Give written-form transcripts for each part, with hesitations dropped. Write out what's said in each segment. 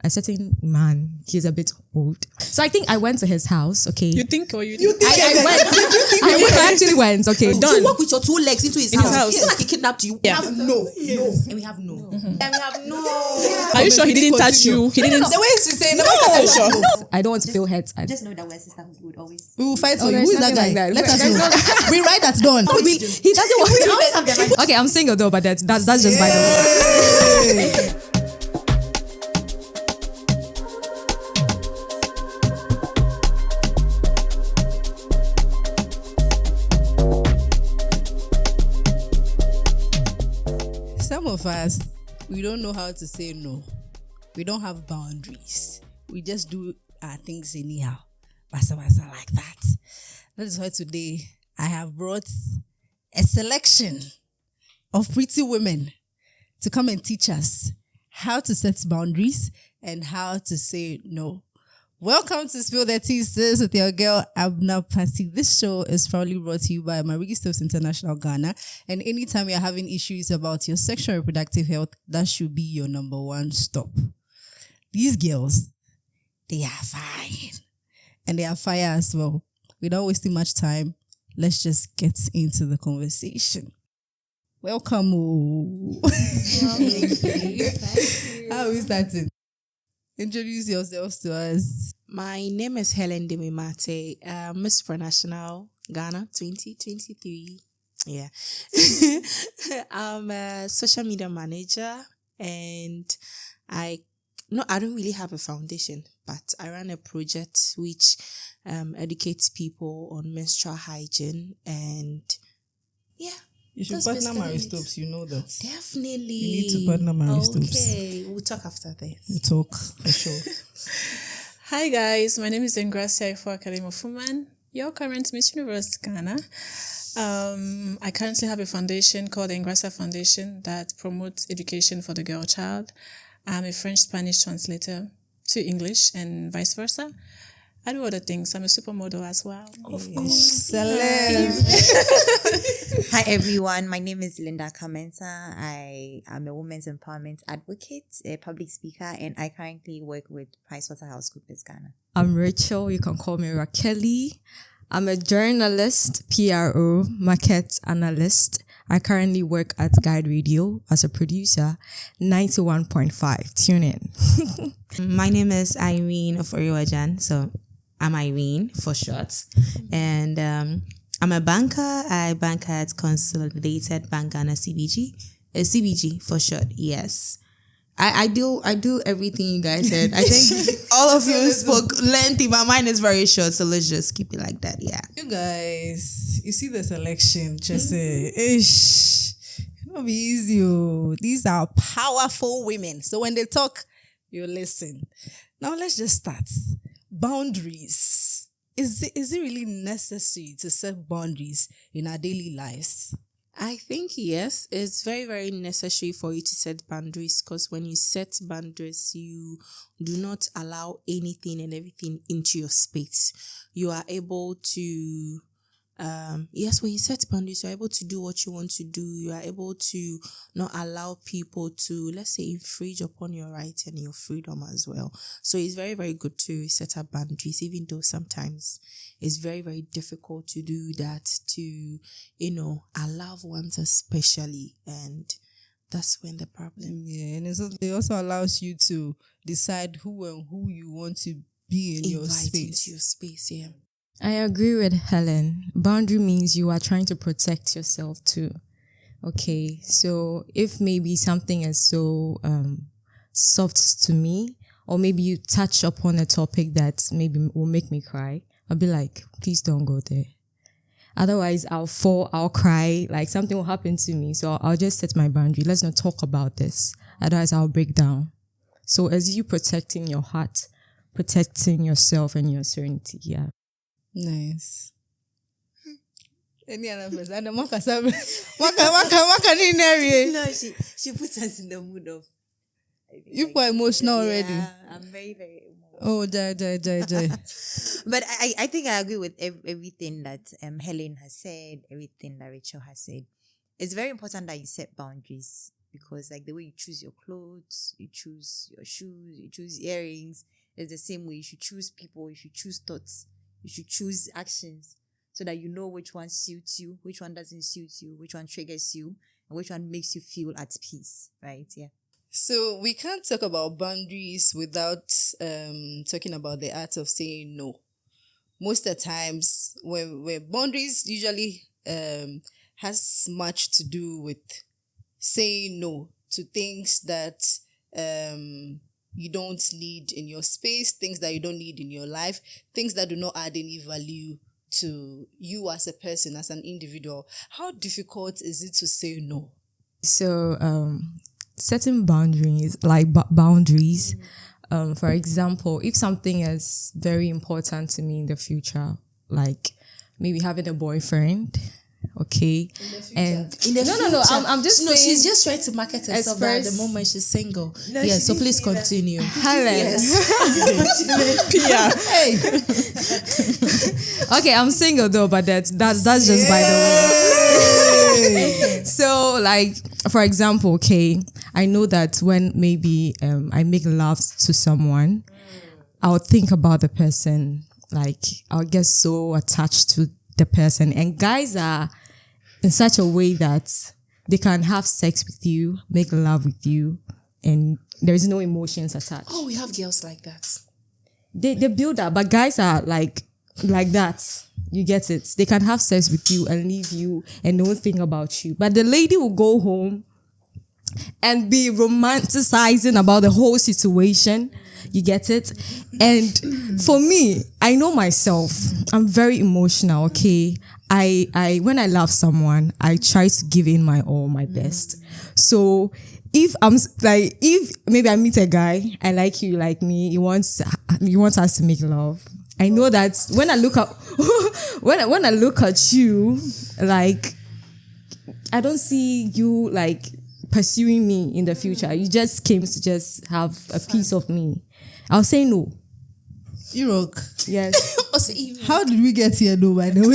a certain man. He's a bit old. So I think I went to his house, okay. You think or you I went. I actually went, okay. You walk with your two legs into his house. house. It's like he kidnapped you. Yeah. We have no. And we have no. And we have no. Are you sure he didn't touch you? He didn't. The way he's saying, Sure. I don't want to feel hurt. Just know that we're sisters. We would always. We will fight for you. there's Who is that nothing guy? like that. Let us know. We write at dawn. He doesn't want. Okay, I'm single though, but that's just by the way. Some of us, we don't know how to say no. We don't have boundaries. We just do our things anyhow. Basa like that. That is why today I have brought a selection of pretty women to come and teach us how to set boundaries and how to say no. Welcome to Spill the Tea Sis with your girl Abena Pacey. This show is proudly brought to you by Marigi Steps International Ghana. And anytime you're having issues about your sexual and reproductive health, that should be your number one stop. These girls, they are fine. And they are fire as well. Without wasting much time, let's just get into the conversation. Welcome. How are we starting? Introduce yourselves to us. My name is Helen Demimate, Miss Pronational Ghana 2023. Yeah. I'm a social media manager and I don't really have a foundation, but I run a project which educates people on menstrual hygiene and yeah. You should partner Maristopes, you know that. Definitely. You need to partner Maristopes. Okay, we'll talk after this. We'll talk, for sure. Hi guys, my name is Engracia for Academy of Women, your current Miss Universe Ghana. I currently have a foundation called the Engracia Foundation that promotes education for the girl child. I'm a French-Spanish translator to English and vice versa. I do other things. I'm a supermodel as well. Of course. Hi everyone, my name is Linda Kamensa. I am a women's empowerment advocate, a public speaker, and I currently work with PricewaterhouseCoopers Ghana. I'm Rachel. You can call me Rakeli. I'm a journalist, PRO, market analyst. I currently work at Guide Radio as a producer, 91.5. Tune in. My name is Irene Oforiwajan, so I'm Irene for short. And I'm a banker. I bank at Consolidated Bank Ghana CBG. CBG for short, yes. I do everything you guys said. I think all of you spoke lengthy, but mine is very short, so let's just keep it like that, yeah. You guys, you see the selection, just say, it'll be easy. These are powerful women. So when they talk, you listen. Now let's just start. Boundaries. Is it really necessary to set boundaries in our daily lives? I think yes, it's very, very necessary for you to set boundaries because when you set boundaries, you do not allow anything and everything into your space. You are able to, when you set boundaries, you're able to do what you want to do. You are able to not allow people to, let's say, infringe upon your rights and your freedom as well. So it's very, very good to set up boundaries, even though sometimes it's very, very difficult to do that to, our loved ones especially. And that's when the problem. Yeah, and it also allows you to decide who and who you want to be in your space. Into your space, yeah. I agree with Helen. Boundary means you are trying to protect yourself too. Okay, so if maybe something is so soft to me, or maybe you touch upon a topic that maybe will make me cry, I'll be like, please don't go there. Otherwise, I'll fall, I'll cry, like something will happen to me. So I'll just set my boundary. Let's not talk about this. Otherwise, I'll break down. So as you protecting your heart, protecting yourself and your serenity, yeah. Nice. Any other person? No, She puts us in the mood of. You quite emotional already. Yeah, I'm very, very emotional. Oh, die. But I think I agree with everything that Helen has said, everything that Rachel has said. It's very important that you set boundaries because like the way you choose your clothes, you choose your shoes, you choose earrings, it's the same way you should choose people, you should choose thoughts, you should choose actions so that you know which one suits you, which one doesn't suit you, which one triggers you, and which one makes you feel at peace, right? Yeah. So we can't talk about boundaries without talking about the art of saying no. Most of the times, when boundaries usually has much to do with saying no to things that you don't need in your space, things that you don't need in your life, things that do not add any value to you as a person, as an individual. How difficult is it to say no? So, setting boundaries, like boundaries, for example, if something is very important to me in the future, like maybe having a boyfriend, okay, and no, I'm just saying, she's just trying to market herself at the moment she's single. So please continue. Helen. Hey, Okay, I'm single though, but that's just by the way. So, like, for example, okay, I know that when maybe I make love to someone, I'll think about the person. Like, I'll get so attached to the person. And guys are in such a way that they can have sex with you, make love with you, and there's no emotions attached. Oh, we have girls like that. They build that, but guys are like that. You get it? They can have sex with you and leave you and don't think about you. But the lady will go home and be romanticizing about the whole situation. You get it? And for me, I know myself. I'm very emotional, okay? I when I love someone, I try to give in my all, my best. So if maybe I meet a guy, I like you, like me, he wants us to make love. I know that when I look at when I look at you, like, I don't see you like pursuing me in the future. You just came to just have a piece of me. I'll say no. Irok. Yes. How did we get here, though, by the way? No,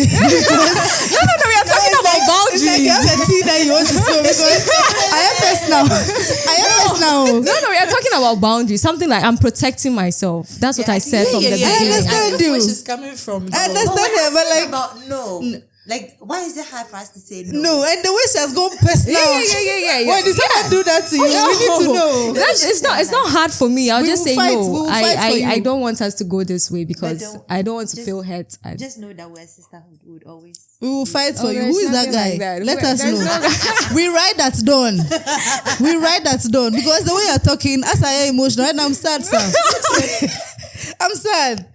we are talking about boundaries. It's like you have a tea that you want to spill because I am first now. No, we are talking about boundaries. Something like I'm protecting myself. That's what I said from the beginning. I understand you. Where she's coming from. I understand her, but like, About no. Like, why is it hard for us to say no? no, and the way she has gone personal. Yeah. Why did someone do that to you? We need to know. It's not hard for me. I'll We just will say fight. no. We will fight for you. I don't want us to go this way because But I don't want to just- feel hurt. Just know that we're sisterhood. We would always. We will fight for you. there's Who is that nothing guy? like that. Let us There's know. We ride that dawn. We ride that dawn because the way you're talking, as I am emotional, and I'm sad, sir. I'm sad.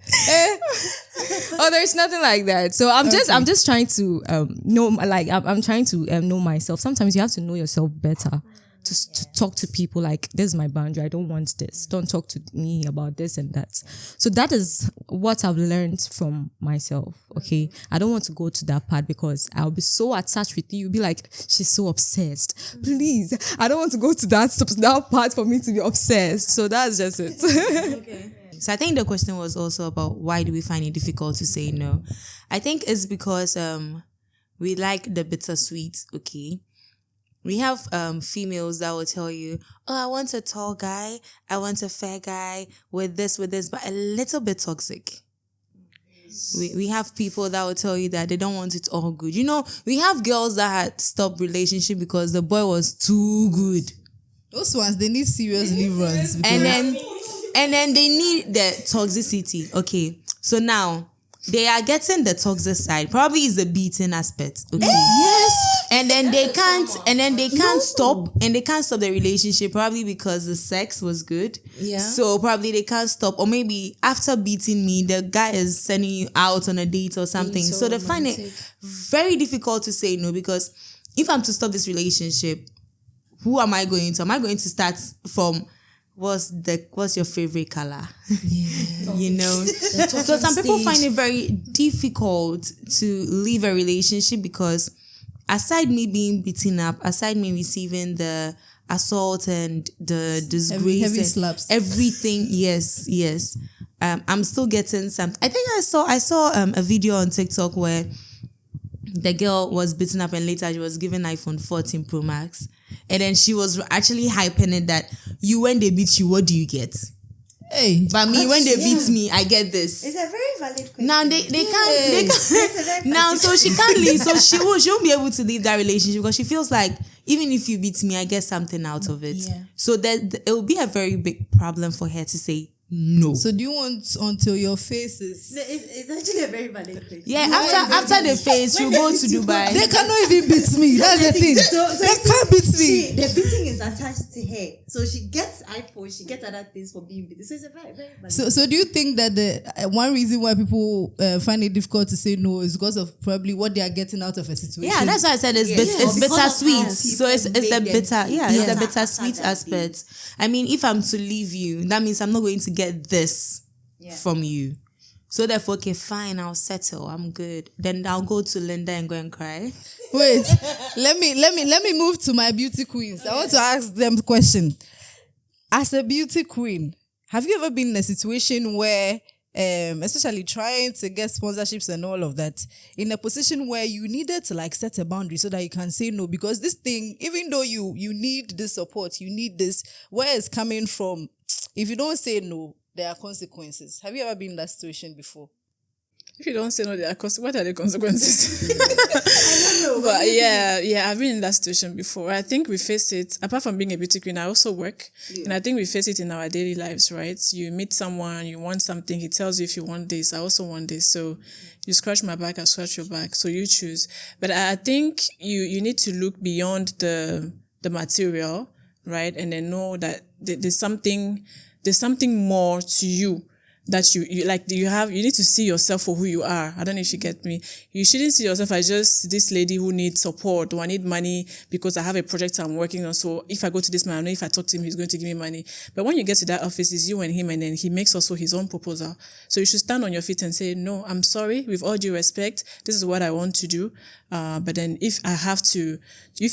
Oh, there's nothing like that. So I'm just trying to know, like, I'm trying to know myself. Sometimes you have to know yourself better to talk to people like, this is my boundary. I don't want this. Don't talk to me about this and that. So that is what I've learned from myself. Okay. I don't want to go to that part because I'll be so attached with you. You'll be like, she's so obsessed. Please. I don't want to go to that part for me to be obsessed. So that's just it. Okay. So I think the question was also about why do we find it difficult to say no? I think it's because we like the bittersweet, okay? We have females that will tell you, oh, I want a tall guy, I want a fair guy with this, but a little bit toxic. We have people that will tell you that they don't want it all good. You know, we have girls that had stopped relationship because the boy was too good. Those ones, they need serious deliverance. And then they need the toxicity. Okay. So now they are getting the toxic side. Probably is the beating aspect. Okay. Yes. And then they can't stop the relationship probably because the sex was good. Yeah. So probably they can't stop. Or maybe after beating me, the guy is sending you out on a date or something. So they find it very difficult to say no because if I'm to stop this relationship, who am I going to? Am I going to start from what's your favorite color? Yeah. You know? So some people find it very difficult to leave a relationship because aside me being beaten up, aside me receiving the assault and the disgrace, heavy and slaps, everything, yes. I'm still getting some. I think I saw a video on TikTok where the girl was beaten up and later she was given iPhone 14 Pro Max. And then she was actually hyping it that you, when they beat you, what do you get? Hey, But me, when they beat me, I get this. It's a very valid question. Now they can't now, so she can't leave. So she won't be able to leave that relationship because she feels like even if you beat me, I get something out of it. Yeah. So that it will be a very big problem for her to say no. so do you want until your face is? No, it's actually a very valid question. Yeah, after the face, you go to Dubai. They cannot even beat me. That's the thing. They can't beat me. The beating is attached to her. So she gets iPhone, she gets other things for being beaten. So it's a very, very valid So do you think that the one reason why people find it difficult to say no is because of probably what they are getting out of a situation? Yeah, that's why I said it's Because bittersweet. of how So it's people the make bitter, them feel. it's the Yeah. bittersweet After that aspect. I mean, if I'm to leave you, that means I'm not going to get this Yeah. from you. So therefore, okay, fine, I'll settle. I'm good. Then I'll go to Linda and go and cry. Wait, let me move to my beauty queens. I want to ask them a question. As a beauty queen, have you ever been in a situation where, especially trying to get sponsorships and all of that, in a position where you needed to like set a boundary so that you can say no? Because this thing, even though you need this support, you need this, where it's coming from, if you don't say no, there are consequences. Have you ever been in that situation before? If you don't say no, what are the consequences? I don't know. But yeah, I've been in that situation before. I think we face it, apart from being a beauty queen, I also work. Yeah. And I think we face it in our daily lives, right? You meet someone, you want something, he tells you if you want this, I also want this. So you scratch my back, I scratch your back. So you choose. But I think you need to look beyond the material, right? And then know that there's something more to you that you need to see yourself for who you are. I don't know if you get me. You shouldn't see yourself as just this lady who needs support, or I need money because I have a project I'm working on. So if I go to this man, I know if I talk to him, he's going to give me money. But when you get to that office, it's you and him, and then he makes also his own proposal. So you should stand on your feet and say, no, I'm sorry, with all due respect, this is what I want to do. But then if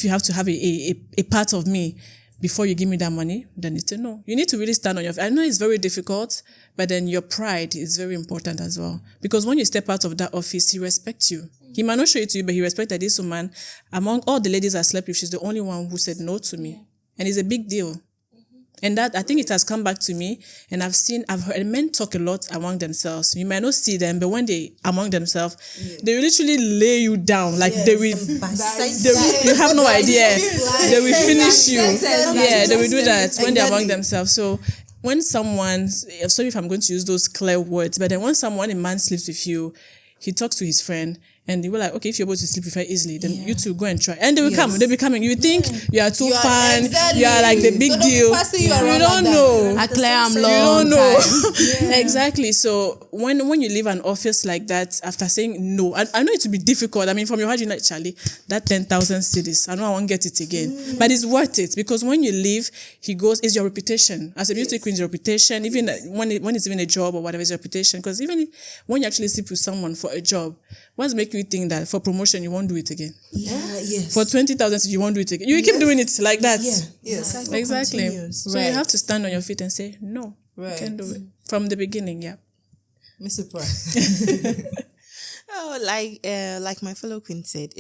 you have to have a part of me before you give me that money, then it's a no. You need to really stand on your feet. I know it's very difficult, but then your pride is very important as well. Because when you step out of that office, he respects you. He might not show it to you, but he respects that this woman, among all the ladies I slept with, she's the only one who said no to me. And it's a big deal. And that, I think it has come back to me, and I've heard men talk a lot among themselves. You might not see them, but when they among themselves, they will literally lay you down. Like they will you have no idea. They will finish you. Yeah, they will do that when they're among themselves. So when someone, sorry if I'm going to use those clear words, but then when a man sleeps with you, he talks to his friend, and they were like, okay, if you're able to sleep with her easily, then you two go and try. And they will come. They'll be coming. You think you are too fun. Exactly. You are like the big deal. You don't know. I'm you don't know. Exactly. So when you leave an office like that, after saying no, I know it will be difficult. I mean, from your heart, you're like, Charlie, that 10,000 cities, I know I won't get it again. But it's worth it, because when you leave, he goes, it's your reputation. As a beauty queen, it's your reputation. Even when it's even a job or whatever, it's your reputation. Because even when you actually sleep with someone for a job, what's making you think that for promotion you won't do it again? Yeah, yes. For 20,000 you won't do it again. You keep doing it like that. Yeah, yes. Exactly. So you have to stand on your feet and say, no, you can't do it. From the beginning, yeah. Mr. Price. Oh, like my fellow queen said,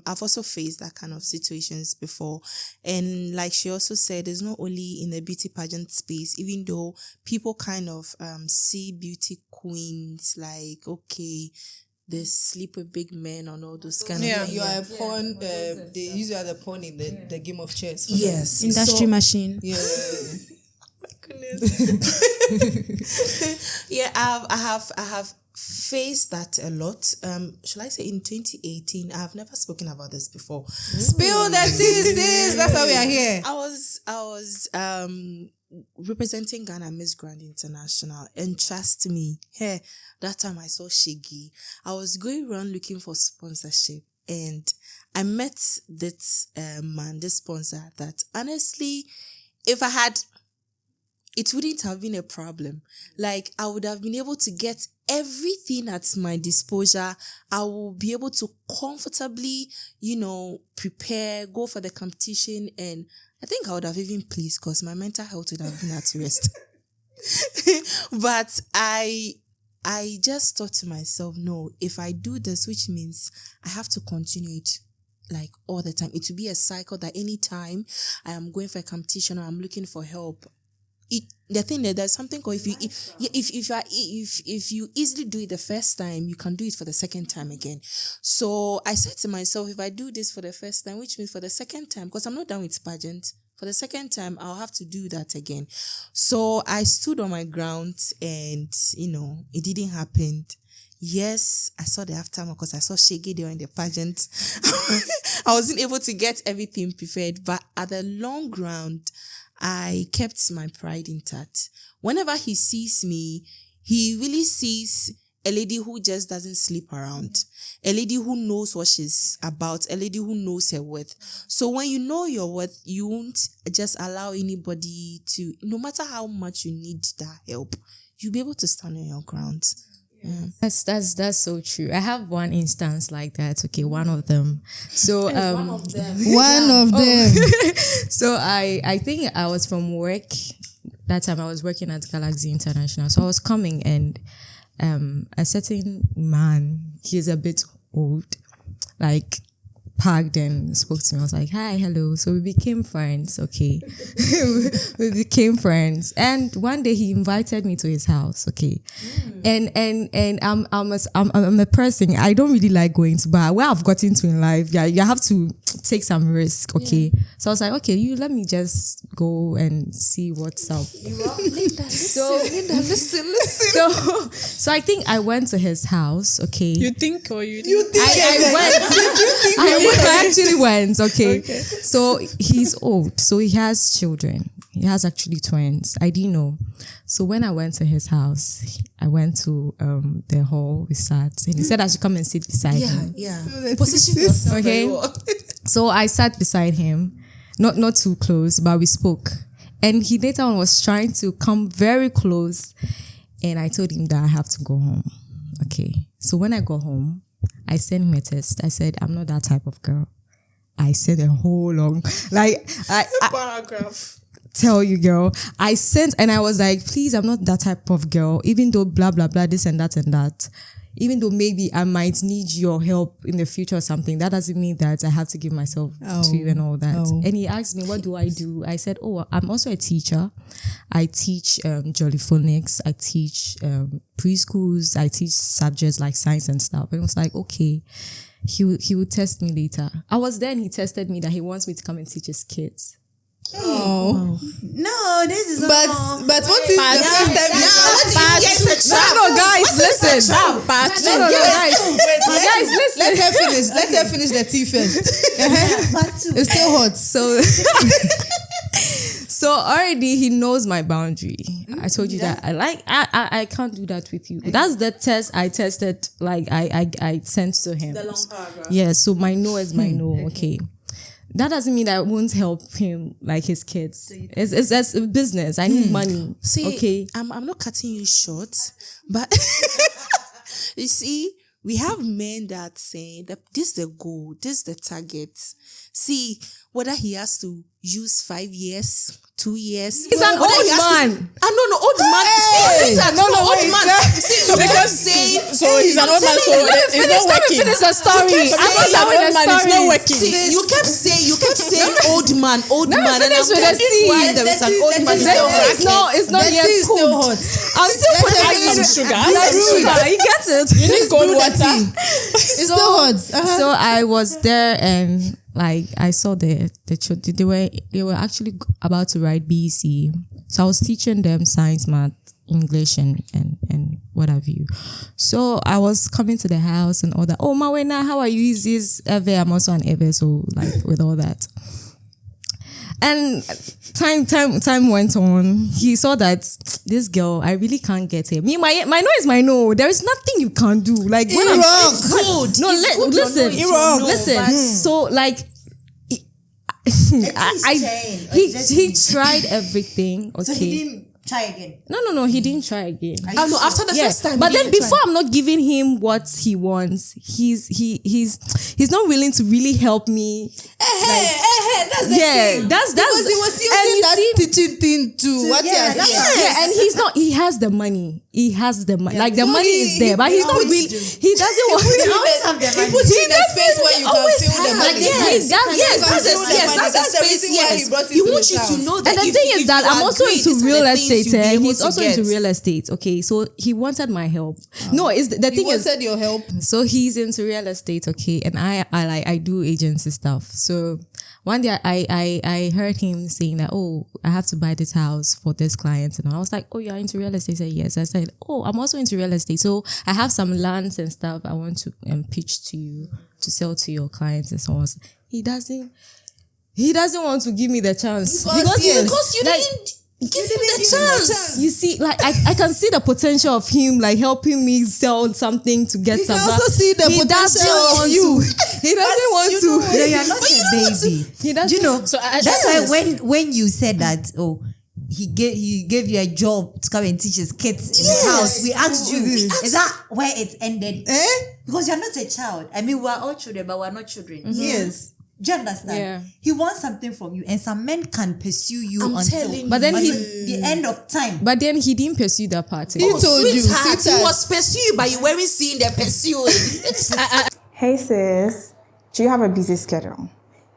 I've also faced that kind of situations before. And like she also said, it's not only in the beauty pageant space, even though people kind of see beauty queens like, okay, they sleep with big men and all those kind of things. You are a pawn. They use you as a pawn in the game of chess. Yes. Industry machine. Yeah. Yeah, I have faced that a lot. Shall I say in 2018? I have never spoken about this before. Spill the tea, sis. That's why we are here. I was representing Ghana Miss Grand International, and trust me, that time I saw Shiggy. I was going around looking for sponsorship, and I met this man, this sponsor, that honestly, if I had, it wouldn't have been a problem. Like, I would have been able to get everything at my disposal. I will be able to comfortably, prepare, go for the competition, and I think I would have even pleased, because my mental health would have been at rest. But I just thought to myself, no, if I do this, which means I have to continue it. like all the time. It will be a cycle that anytime I am going for a competition or I'm looking for help, the thing that there's something called if you easily do it the first time, you can do it for the second time again. So I said to myself, if I do this for the first time, which means for the second time, because I'm not done with pageant, for the second time I'll have to do that again. So I stood on my ground, and it didn't happen. Yes, I saw the aftermath because I saw Shaggy there in the pageant. I wasn't able to get everything prepared, but at the long run, I kept my pride intact. Whenever he sees me, he really sees a lady who just doesn't sleep around, a lady who knows what she's about, a lady who knows her worth. So when you know your worth, you won't just allow anybody to, no matter how much you need that help, you'll be able to stand on your ground. Yeah. That's so true. I have one instance like that. Okay, one of them. So One of them. So I think I was from work. That time I was working at Galaxy International. So I was coming, and a certain man, he's a bit old, like parked and spoke to me. I was like, hi, hello. So we became friends. Okay. We became friends. And one day he invited me to his house. Okay. And I'm a person, I don't really like going to bar. Where I've gotten to in life, you have to take some risk. Okay. Yeah. So I was like, okay, let me just go and see what's up. So I think I went to his house. Okay. You think or you think? I actually went, okay. So he's old, so he has children. He has actually twins. I didn't know. So when I went to his house, I went to the hall, we sat, and he said I should come and sit beside him. Yeah. Position yourself. Okay. So I sat beside him, not too close, but we spoke. And he later on was trying to come very close, and I told him that I have to go home. Okay. So when I got home, I sent him a text. I said, I'm not that type of girl. I said a whole long, paragraph. Tell you, girl. I sent, and I was like, please, I'm not that type of girl. Even though blah, blah, blah, this and that and that. Even though maybe I might need your help in the future or something, that doesn't mean that I have to give myself to you and all that. And he asked me, what do I do? I said, I'm also a teacher. I teach Jollyphonics. I teach preschools. I teach subjects like science and stuff. And it was like, okay, he would test me later. I was there, and he tested me that he wants me to come and teach his kids. No, this is but what is the first time? No, guys, listen. No, guys, listen. Let her finish the tea first. It's still hot. So already he knows my boundary. I told you that I can't do that with you. That's the test I tested. Like I sent to him. the long paragraph. Yeah. So my no is my no. Okay. That doesn't mean that I won't help him, like his kids. So it's a business. I need money. See, okay. I'm not cutting you short, but you see, we have men that say that this is the goal, this is the target. See, whether he has to use 5 years, 2 years. He's an old man. No, old man. Hey! Old man. So because he's an old man, so it's not working. Finish the story. I'm not done with the story. It's not working. See, you kept saying old man, and I'm finish with the wondering why there is an old man. It's not yet still cooked. hot. I'm still putting Add some sugar. You get it? You need cold water. It's still hot. So I was there, and like I saw the children. They were actually about to write BEC. So I was teaching them science, math, English, and what have you. So I was coming to the house and all that. Oh, Mawena, how are you? Is this Eve? I'm also an Eve, so like with all that. And time went on. He saw that this girl, I really can't get her. Me, my no is my no. There is nothing you can do. Like when It's good. No, listen. Listen. So like he tried everything. Okay. So he didn't try again. No, he didn't try again. No, after the first time. But then before I'm not giving him what he wants, he's not willing to really help me That's the thing. That's because he was using that teaching thing to what he has said. and he's not. He has the money. He has the money. Like the So money is there, but he's not really. He doesn't want. He puts you in a space where you can feel the money. That's a space. He wants you to know that. And the thing is that I'm also into real estate. He's also into real estate. Okay, so he wanted my help. No, it's the thing is. He wanted your help. So he's into real estate, okay, and I do agency stuff. So one day I heard him saying that, oh, I have to buy this house for this client, and I was like, oh, you're into real estate? He said yes. I said, oh, I'm also into real estate, so I have some lands and stuff I want to pitch to you to sell to your clients and so on. He doesn't want to give me the chance because you didn't. Give him the chance. You see, like I can see the potential of him, like helping me sell something to get some. You can also see the potential of you. He doesn't want to. No, you're not a baby. He doesn't. You know, So that's why when you said that, oh, he gave you a job to come and teach his kids in his house. We asked you, is that where it ended? Because you're not a child. I mean, we're all children, but we're not children. Mm-hmm. Yes. Do you understand? Yeah. He wants something from you, and some men can pursue you until But then the end of time. But then he didn't pursue that part. He told you. Sweetheart, he was pursued, but you weren't seeing the pursuing. Hey sis, do you have a busy schedule?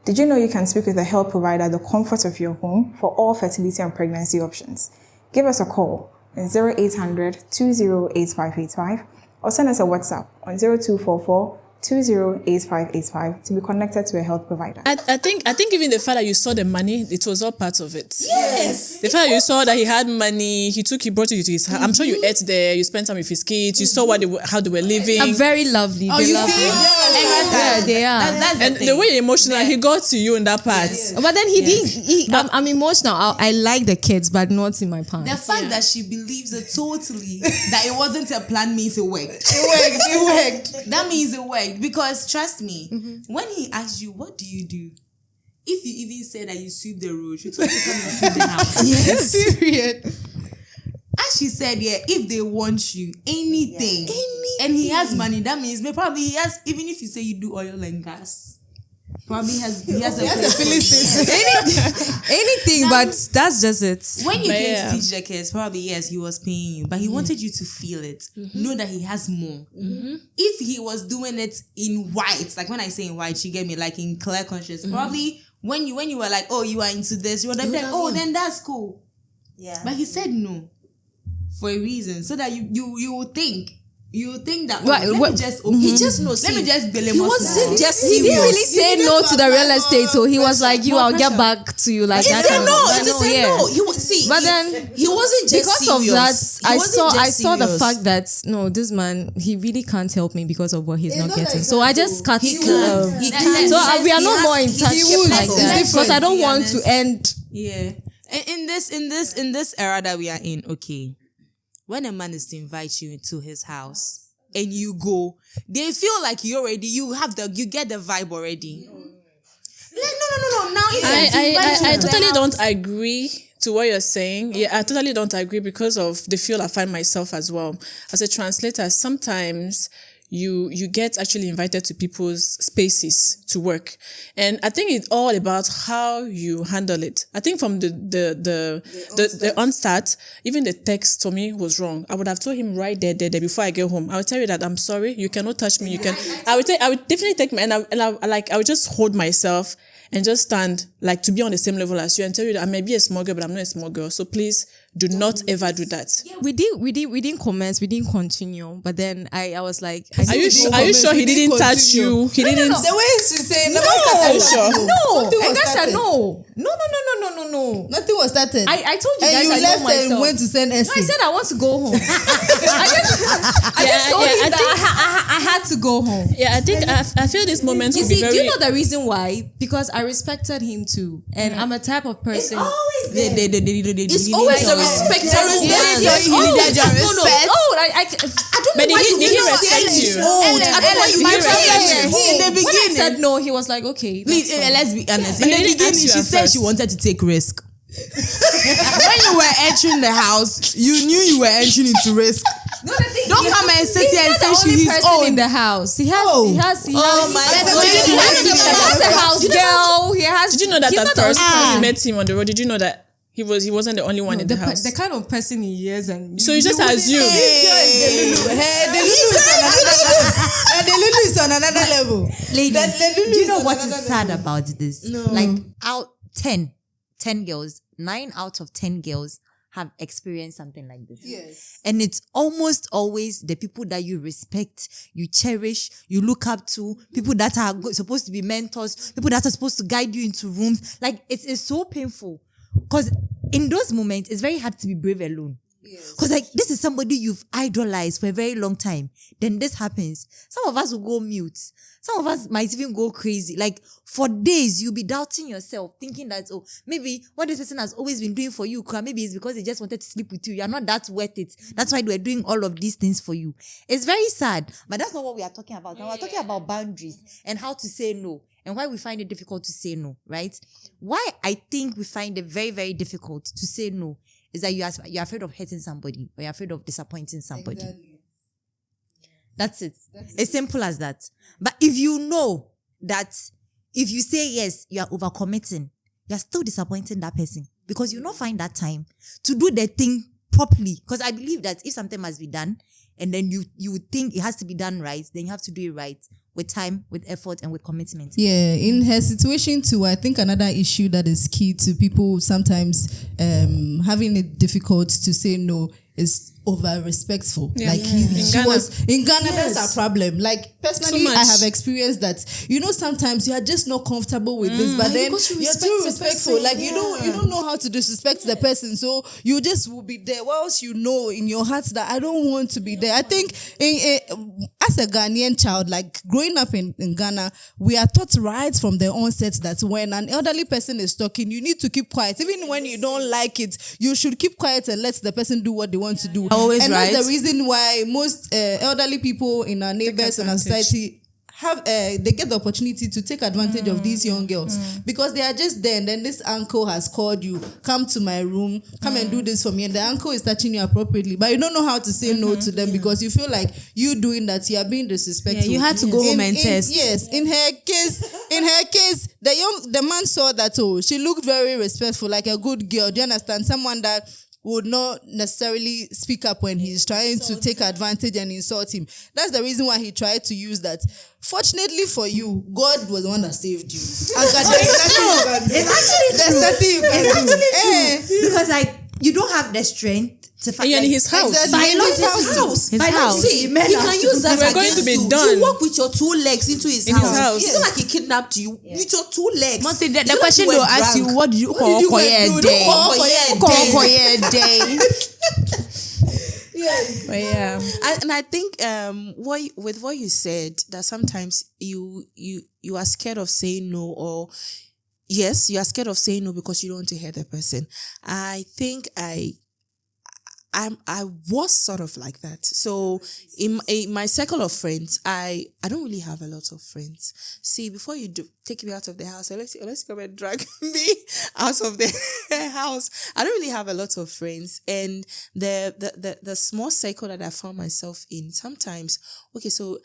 Did you know you can speak with a health provider at the comfort of your home for all fertility and pregnancy options? Give us a call on 0800 208585 or send us a WhatsApp on 0244 208585 to be connected to a health provider. I think even the fact that you saw the money, it was all part of it. Yes. The fact that you saw that he had money, he brought you to his house. I'm sure you ate there, you spent time with his kids, you saw how they were living. Are very lovely. Oh, They you love see? me. Yeah, they are. That's And the way emotional, he got to you in that part. But then he didn't. I'm emotional. I like the kids, but not in my pants. The fact that she believes it totally that it wasn't a plan means it worked. It worked. That means it worked because trust me, when he asked you, what do you do? If you even said that you sweep the road, she told you to come and sweep the house. Yes. Period. As she said, yeah, if they want you, anything, and he has money, that means probably he has. Even if you say you do oil and gas, probably he has a filling station. Anything, but that's just it. When you But came yeah. to teach the kids, probably yes, he was paying you, but he wanted you to feel it, know that he has more. If he was doing it in white, like when I say in white, she gave me like in clear conscience. Probably when you were like, oh, you are into this, you would have been like, oh, then that's cool. Yeah. But he said no for a reason, so that you would think. You think that What- let what- me just he just knows. Let me just believe. He wasn't just He serious. didn't really say no to the real estate, so he was like, "You, I'll get back to you." Like He that. said kind no. of- He said yeah. no. He would see. But then he wasn't just because serious. of that, He I wasn't just saw the serious. fact that no, this man, he really can't help me because of what he's not not getting. like So that I just cut. He can't. He can't. So we are no more in touch He would. like that It's because I don't different, want to to be end. Yeah. And in this era that we are in, okay, when a man is to invite you into his house and you go, they feel like you get the vibe already. Like, no. Now I totally don't agree to what you're saying. Yeah, I totally don't agree because of the feel I find myself as well. As a translator, sometimes you get actually invited to people's spaces to work. And I think it's all about how you handle it. I think from the onstart, even the text to me was wrong. I would have told him right there before I get home. I would tell you that I'm sorry, you cannot touch me. I would definitely take my, I would just hold myself and just stand like to be on the same level as you and tell you that I may be a small girl, but I'm not a small girl. So please do not ever do that. We didn't comment, we didn't continue. But then I was like, Are you sure he didn't touch you? He didn't. The way she's saying, Are you sure? no. Something was And I said started. no. Nothing was started. I told you and guys you I left know myself. and went to send No, I essay. said I want to go home. I just told him that I had to go home. Yeah, I think I feel this moment You will be see, very. do you know the reason why? Because I respected him too, and I'm a type of person. It's always a respect. Yes. No, I don't But know why did he respect you? I don't know why you my didn't respect brother, him. in the When I beginning, said said no, he was like, okay. Please, that's fine. let's be honest. But In he the didn't ask beginning, you she at said first. she wanted to take risk. When you were entering the house, you knew you were entering into risk. Don't come and sit here and say she's his person own. in the house. He has. Oh my He has a house girl. He has. Did you know that he's at not the first only when you person. met him on the road? Did you know that he wasn't the only one in the house? The kind of person he is, and So you just assume. The Lulu is on another level. Ladies, The Lulu do you is know on what is another sad level. about this? No. Like out 10 girls, 9 out of 10 girls have experienced something like this. Yes. And it's almost always the people that you respect, you cherish, you look up to, people that are supposed to be mentors, people that are supposed to guide you into rooms. Like, it's so painful. Because in those moments, it's very hard to be brave alone. Because like, this is somebody you've idolized for a very long time. Then this happens. Some of us will go mute. Some of us might even go crazy. Like, for days, you'll be doubting yourself, thinking that, oh, maybe what this person has always been doing for you, maybe it's because they just wanted to sleep with you. You're not that worth it. That's why they're doing all of these things for you. It's very sad. But that's not what we are talking about. Now we're talking about boundaries and how to say no and why we find it difficult to say no, right? Why I think we find it very, very difficult to say no is that you're afraid of hurting somebody or you're afraid of disappointing somebody. Exactly. That's it. It's simple as that. But if you know that if you say yes, you are overcommitting, you're still disappointing that person because you not find that time to do the thing properly. Because I believe that if something must be done and then you think it has to be done right, then you have to do it right with time, with effort, and with commitment. Yeah, in her situation too, I think another issue that is key to people sometimes having it difficult to say no is over-respectful. Yeah. Like she Ghana. was in Ghana, Yes. that's a problem. Like personally, Too much. I have experienced that. You know, sometimes you are just not comfortable with this, but then because you you're respect too the respectful. person, Like you don't know how to disrespect the person, so you just will be there. Whilst you know in your heart that I don't want to be there. I think as a Ghanaian child, like growing up in Ghana, we are taught right from the onset that when an elderly person is talking, you need to keep quiet. Even when you don't like it, you should keep quiet and let the person do what they want to do. Always and right. that's the reason why most elderly people in our neighbors and our society have they get the opportunity to take advantage of these young girls because they are just there, and then this uncle has called you, come to my room, come and do this for me, and the uncle is touching you appropriately, but you don't know how to say no to them because you feel like you doing that, you are being disrespectful. Yeah, you had to go home and test. Yes, in her case, the man saw that, oh, she looked very respectful, like a good girl. Do you understand? Someone that would not necessarily speak up when he's trying to take advantage and insult him. That's the reason why he tried to use that. Fortunately for you, God was the one that saved you. There's nothing you can do. Because like you don't have the strength to find And you're in his house. Exactly. By law, His house. His house. See, he can use that We're going to against be you. done. You walk with your 2 legs into his In his house. house. It's not like he kidnapped you with your 2 legs. Monty, It's the not question like they'll you were ask you, drunk. what do you What call did you Koye guys do? day? Koye Koye day. But yeah. And I think with what you said, that sometimes you are scared of saying no, or yes, you are scared of saying no because you don't want to hurt the person. I think I was sort of like that. So in my circle of friends, I don't really have a lot of friends. See, before you take me out of the house, let's come and drag me out of the house. I don't really have a lot of friends, and the small circle that I found myself in, sometimes, okay, so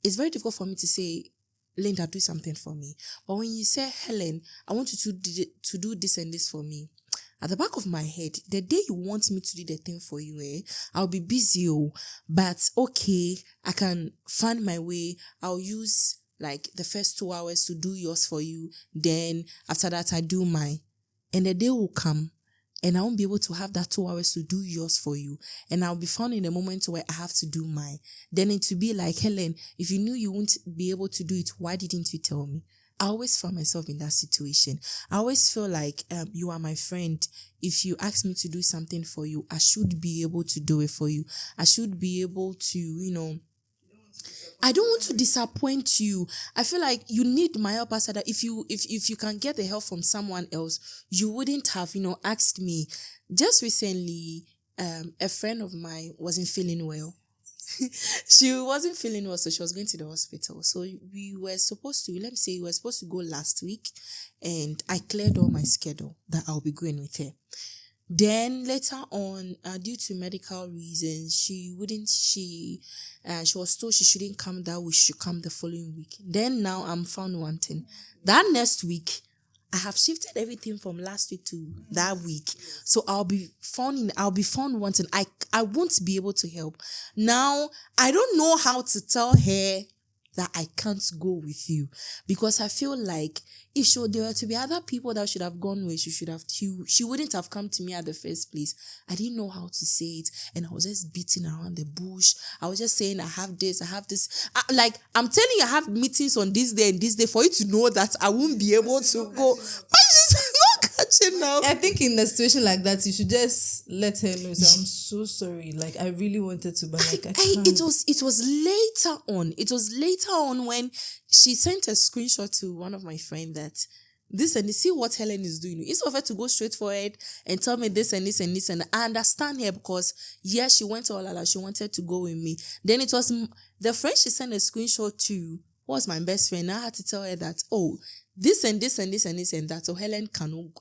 it's very difficult for me to say, Linda, do something for me. But when you say, Helen, I want you to do this and this for me, at the back of my head, the day you want me to do the thing for you, I'll be busy, but okay, I can find my way. I'll use like the first 2 hours to do yours for you. Then after that, I do mine. And the day will come and I won't be able to have that 2 hours to do yours for you. And I'll be found in a moment where I have to do mine. Then it will be like, Helen, if you knew you wouldn't be able to do it, why didn't you tell me? I always find myself in that situation. I always feel like you are my friend. If you ask me to do something for you, I should be able to do it for you. I should be able to, I don't want to disappoint you. I feel like you need my help outside that if you can get the help from someone else, you wouldn't have, asked me. Just recently, a friend of mine wasn't feeling well. She wasn't feeling well, so she was going to the hospital. So we were supposed to go last week, and I cleared all my schedule that I'll be going with her. Then later on, due to medical reasons, she was told she shouldn't come that week, she should come the following week. Then now I'm found wanting. That next week, I have shifted everything from last week to that week. So I'll be found wanting. I won't be able to help. Now, I don't know how to tell her that I can't go with you, because I feel like if there were to be other people that should have gone with, she wouldn't have come to me at the first place. I didn't know how to say it, and I was just beating around the bush. I was just saying, I have this. I'm telling you, I have meetings on this day and this day for you to know that I won't be able to go. But she's not catching now. I think in a situation like that, you should just let her know. So I'm so sorry. Like, I really wanted to, but like, I can't. It was later on. It was later on when she sent a screenshot to one of my friends that this and see what Helen is doing. Instead of her to go straight for it and tell me this and this and this, and I understand her because she went all out. She wanted to go with me. Then it was the friend she sent a screenshot to was my best friend. I had to tell her that, this and this and this and this and that. So Helen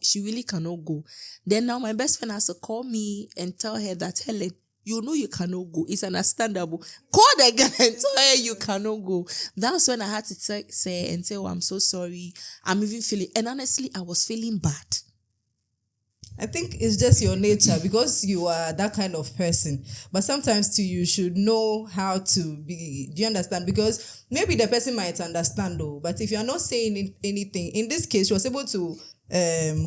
she really cannot go. Then now my best friend has to call me and tell her that, Helen, you know you cannot go. It's understandable. Call the guy and tell her you cannot go. That's when I had to say, I'm so sorry. I'm even feeling, and honestly, I was feeling bad. I think it's just your nature because you are that kind of person. But sometimes too, you should know how to be. Do you understand? Because maybe the person might understand though, but if you're not saying anything, in this case, she was able to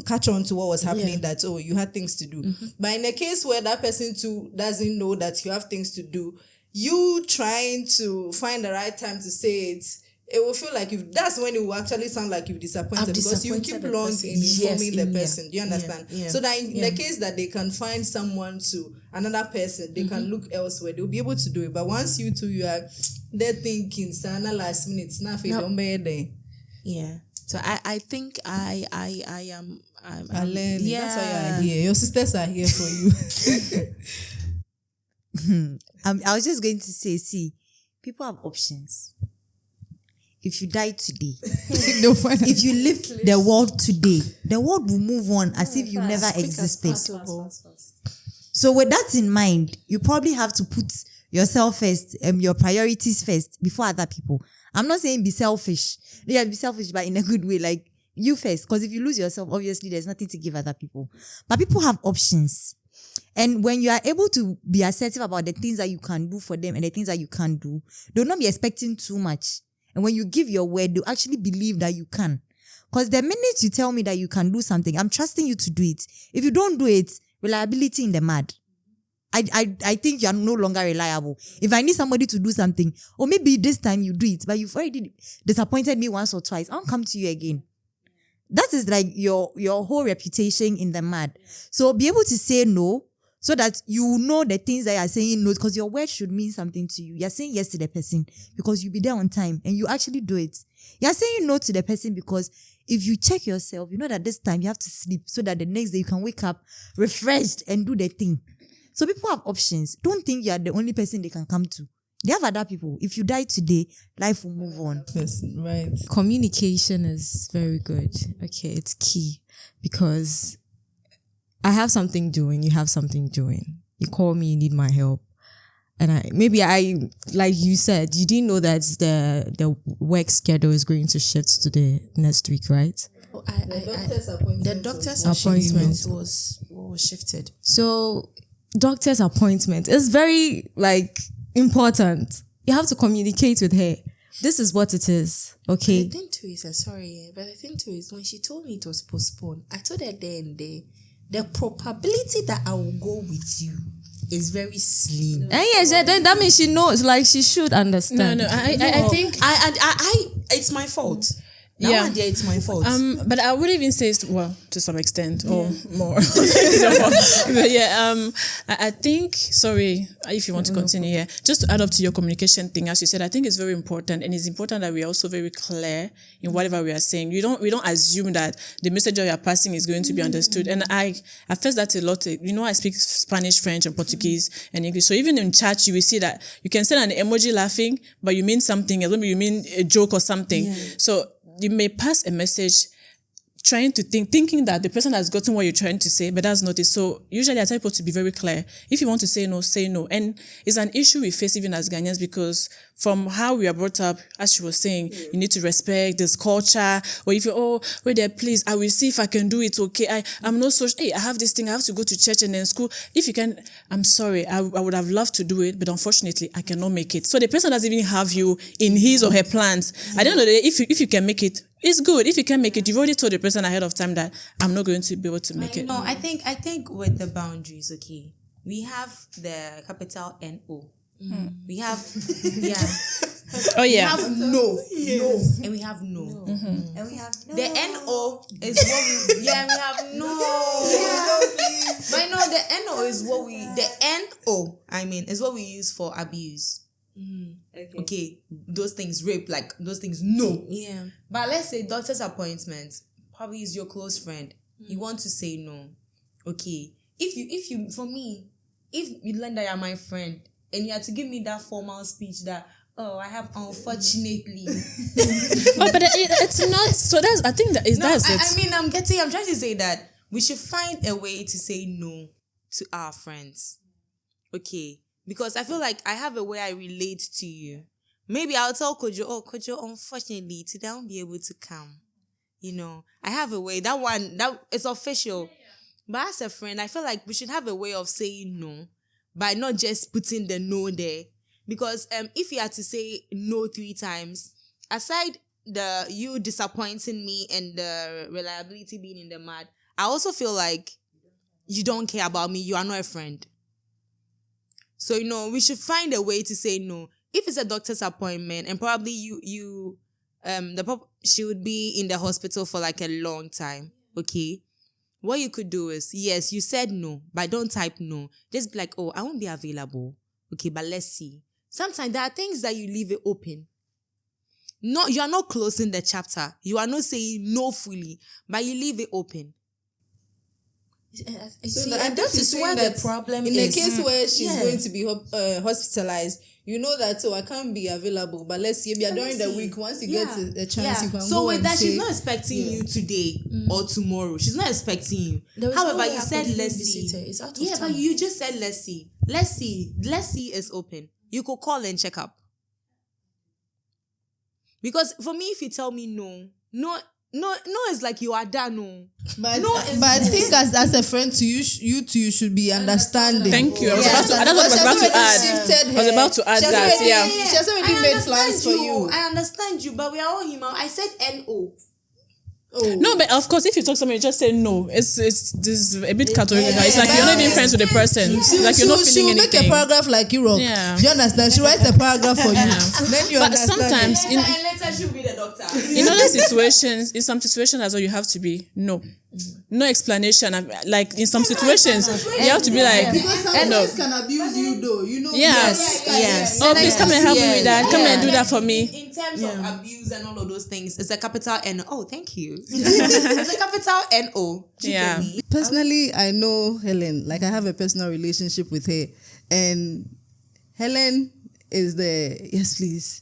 catch on to what was happening, that you had things to do. But in a case where that person too doesn't know that you have things to do, you trying to find the right time to say it will feel like that's when it will actually sound like you've disappointed, because you keep long in informing the person. Do you understand? Yeah. So that in the case that they can find someone another person, they can look elsewhere. They'll be able to do it. But once you are there thinking, Sana last minute, yeah. So I think I am. Aleni, that's why you are here. Your sisters are here for you. I was just going to say, see, people have options. If you die today, if you leave the world today, the world will move on as if you never existed. So with that in mind, you probably have to put yourself first, your priorities first before other people. I'm not saying be selfish. Yeah, be selfish, but in a good way, like you first. Because if you lose yourself, obviously there's nothing to give other people. But people have options. And when you are able to be assertive about the things that you can do for them and the things that you can't do, they'll not be expecting too much. And when you give your word, they'll actually believe that you can. Because the minute you tell me that you can do something, I'm trusting you to do it. If you don't do it, reliability in the mud. I think you are no longer reliable. If I need somebody to do something, or maybe this time you do it, but you've already disappointed me once or twice, I'll come to you again. That is like your whole reputation in the mud. So be able to say no, so that you know the things that you are saying no, because your word should mean something to you. You're saying yes to the person because you'll be there on time and you actually do it. You're saying no to the person because if you check yourself, you know that this time you have to sleep so that the next day you can wake up refreshed and do the thing. So people have options. Don't think you are the only person they can come to. They have other people. If you die today, life will move on. Right. Communication is very good. Okay, it's key because I have something doing, you have something doing. You call me, you need my help. And like you said, you didn't know that the work schedule is going to shift to the next week, right? The doctor's appointment was shifted. So doctor's appointment is very important. You have to communicate with her. This is what it is. Okay. The thing too is, sorry, but the thing too is when she told me it was postponed, I told her there and there, the probability that I will go with you is very slim. And yes, then that means she knows, she should understand. No, I think it's my fault. Now it's my fault. But I would even say, to some extent or more. But I think, sorry, if you want to continue here, just to add up to your communication thing, as you said, I think it's very important, and it's important that we are also very clear in whatever we are saying. We don't assume that the message that you are passing is going to be understood. And I face that a lot. I speak Spanish, French, and Portuguese and English. So even in chat, you will see that you can send an emoji laughing, but you mean something else. Maybe you mean a joke or something. Yeah. So you may pass a message trying to thinking that the person has gotten what you're trying to say, but that's not it. So usually I tell people to be very clear. If you want to say no, say no. And it's an issue we face even as Ghanaians, because from how we are brought up, as she was saying, you need to respect this culture. Or if you're, wait there, please, I will see if I can do it. Okay, I'm not so, hey, I have this thing, I have to go to church and then school. If you can, I'm sorry, I would have loved to do it, but unfortunately, I cannot make it. So the person doesn't even have you in his or her plans. I don't know, if you can make it, it's good. If you can make it, you've already told the person ahead of time that I'm not going to be able to make it. No, I think with the boundaries, okay, we have the capital N-O. We have, Oh, yeah. we have no, and we have no. And we have no. The N-O is what we, we have no. But no, the N-O is what we, the N-O, is what we use for abuse. Okay, those things, rape, like those things, no. Yeah. But let's say doctor's appointment, probably is your close friend. You want to say no. Okay. If you, for me, if you learn that you're my friend and you have to give me that formal speech that, I have unfortunately. But it's not, so that's, I think that is, No, that's it. I'm trying to say that we should find a way to say no to our friends. Okay. Because I feel like I have a way I relate to you. Maybe I'll tell Kojo, unfortunately, today I won't be able to come. You know, I have a way. That it's official. But as a friend, I feel like we should have a way of saying no by not just putting the no there. Because if you had to say no 3 times, aside you disappointing me and the reliability being in the mud, I also feel like you don't care about me. You are not a friend. So, we should find a way to say no. If it's a doctor's appointment and probably she would be in the hospital for like a long time, okay? What you could do is, yes, you said no, but don't type no. Just be like, I won't be available. Okay, but let's see. Sometimes there are things that you leave it open. No, you are not closing the chapter. You are not saying no fully, but you leave it open. And that is where the problem is. In a case where she's going to be hospitalized, you know that, I can't be available, but let's see, during the week, once you get a chance, you can so go with and that, say, she's not expecting you today or tomorrow. She's not expecting you. However, you said, let's see. It's out of time. But you just said, let's see. Let's see is open. You could call and check up. Because for me, if you tell me no, it's like you are done. No. But I think as a friend to you, you should be understanding. Thank you. I was about to add that. Yeah. She has already made plans for you. I understand you, but we are all human. I said N-O. No, but of course, if you talk to somebody, you just say no. It's this a bit categorical. It's like you're not even friends with the person. Like you're not feeling anything. She'll make a paragraph like Europe. Yeah. You understand? She writes a paragraph for you. Then you but understand. Sometimes, and later she'll be the doctor. In other situations, in some situations as well, you have to be no. No explanation. Like in some situations, you have to be like, because some friends can abuse you though. You know. Yes. Oh, please come and help me with that. Come and do that for me. In terms of abuse and all of those things, it's a capital N. Oh, thank you. It's a capital N-O. Yeah. Personally, I know Helen. Like I have a personal relationship with her, and Helen is the yes please,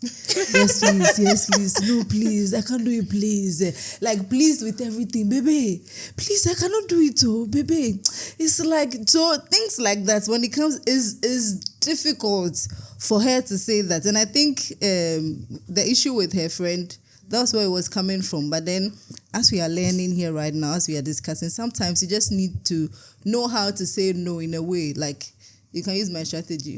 no please, I can't do it please, like please with everything, baby, please I cannot do it baby. It's like, so things like that when it comes is difficult for her to say that. And I think the issue with her friend, that's where it was coming from. But then as we are learning here right now, as we are discussing, sometimes you just need to know how to say no in a way. Like you can use my strategy.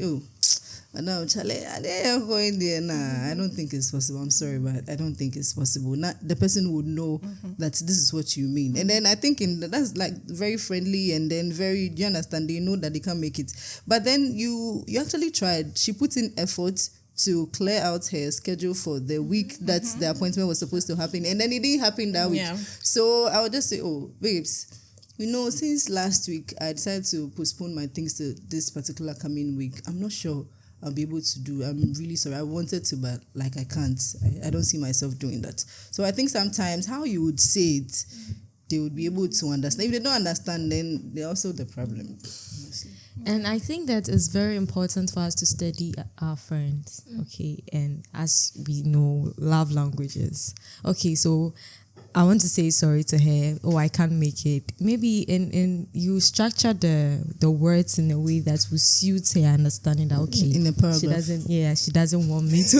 No, Charlie, I'm going there. Nah, I don't think it's possible. I'm sorry, but I don't think it's possible. Not the person would know that this is what you mean. And then I think that's like very friendly, and then very, you understand, they know that they can't make it. But then you actually tried. She put in effort to clear out her schedule for the week that the appointment was supposed to happen. And then it didn't happen that week. So I would just say, babes, since last week, I decided to postpone my things to this particular coming week. I'm not sure I'll be able to do. I'm really sorry. I wanted to, but like I can't. I don't see myself doing that. So I think sometimes how you would say it, they would be able to understand. If they don't understand, then they're also the problem. And I think that it's very important for us to study our friends, okay? And as we know, love languages. Okay, so I want to say sorry to her. Oh, I can't make it. Maybe in you structure the words in a way that will suit her understanding that okay, In a paragraph. she doesn't want me to.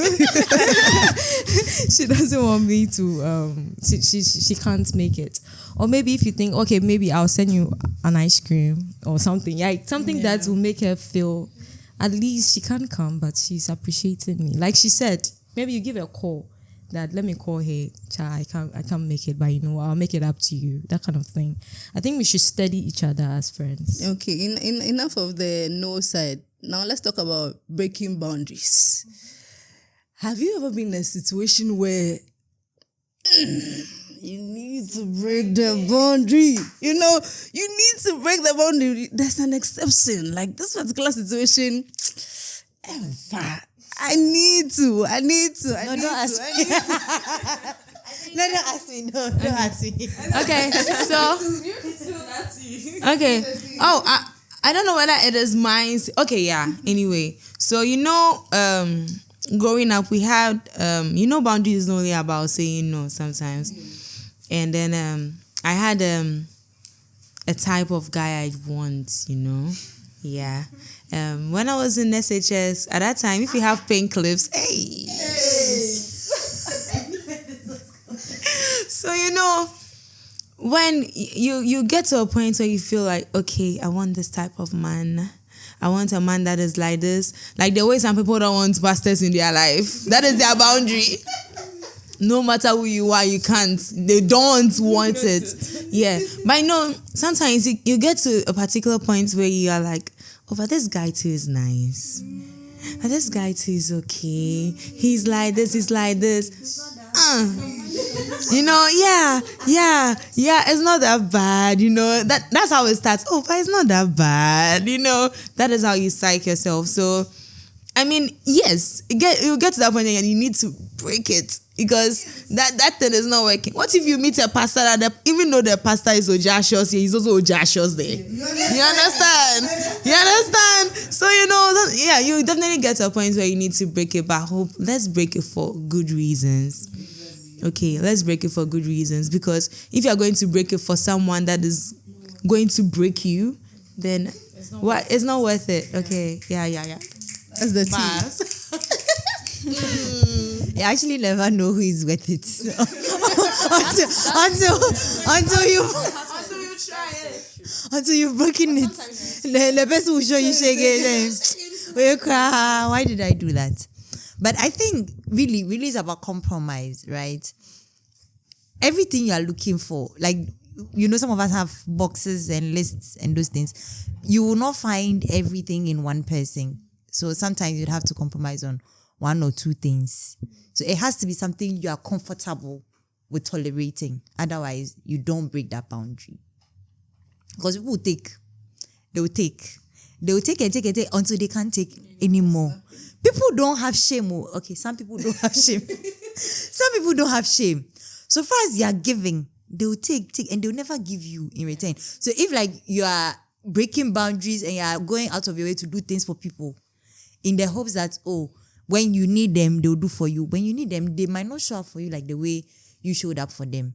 She doesn't want me to. She can't make it. Or maybe if you think okay, maybe I'll send you an ice cream or something. Like something that will make her feel at least she can't come, but she's appreciating me. Like she said, maybe you give her a call. That let me call her, child, I can't make it, but you know, I'll make it up to you. That kind of thing. I think we should study each other as friends. Okay, in enough of the no side. Now let's talk about breaking boundaries. Have you ever been in a situation where you need to break the boundary? You know, you need to break the boundary. There's an exception. Like this particular situation, I need to. No, don't ask me. No, don't ask me. No, don't ask me. Okay, so okay. Oh, I don't know whether it is mine. Okay, yeah. Anyway, so growing up we had boundaries is only about saying no sometimes, and then I had a type of guy I'd want, yeah. When I was in SHS at that time, if you have pink lips, hey. So when you get to a point where you feel like, okay, I want this type of man. I want a man that is like this. Like the way some people don't want pastors in their life. That is their boundary. No matter who you are, you can't. They don't want it. Yeah. But sometimes you get to a particular point where you are like, oh, but this guy too is nice. But this guy too is okay. He's like this, he's like this. Yeah, it's not that bad, That's how it starts. Oh, but it's not that bad, That is how you psych yourself. So, I mean, yes, you get to that point and you need to break it because that thing is not working. What if you meet a pastor that even though the pastor is audacious, he's also audacious there? You understand? So, you definitely get to a point where you need to break it, but let's break it for good reasons. Okay, let's break it for good reasons, because if you're going to break it for someone that is going to break you, then it's not worth it. Okay, yeah. That's the tea. You actually never know who is worth it until you've broken it. The person will show you shake it. Will cry. Why did I do that? But I think really it's about compromise, right? Everything you are looking for, like, some of us have boxes and lists and those things. You will not find everything in one person. So sometimes you'd have to compromise on one or two things. So it has to be something you are comfortable with tolerating. Otherwise, you don't break that boundary. Because people will take until they can't take anymore. People don't have shame. Okay, some people don't have shame. Some people don't have shame. So far as you are giving, they will take, and they will never give you in return. So if like you are breaking boundaries and you are going out of your way to do things for people in the hopes that, when you need them, they will do for you. When you need them, they might not show up for you like the way you showed up for them.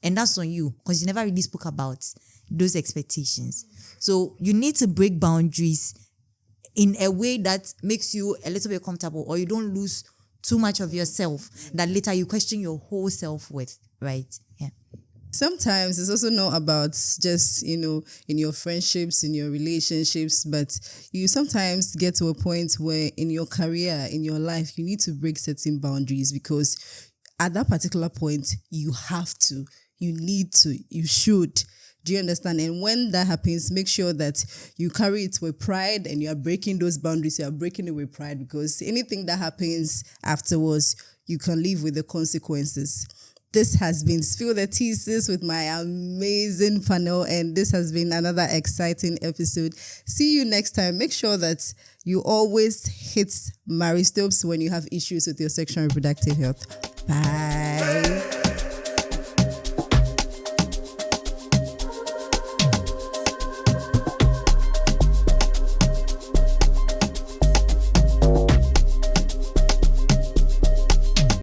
And that's on you, because you never really spoke about those expectations. So you need to break boundaries in a way that makes you a little bit comfortable, or you don't lose too much of yourself that later you question your whole self-worth, right? Yeah. Sometimes it's also not about just, in your friendships, in your relationships, but you sometimes get to a point where in your career, in your life, you need to break certain boundaries, because at that particular point, you have to, you need to, you should. Do you understand? And when that happens, make sure that you carry it with pride and you are breaking those boundaries. You are breaking it with pride, because anything that happens afterwards, you can live with the consequences. This has been Spill the Thesis with my amazing panel, and this has been another exciting episode. See you next time. Make sure that you always hit Maristopes when you have issues with your sexual and reproductive health. Bye.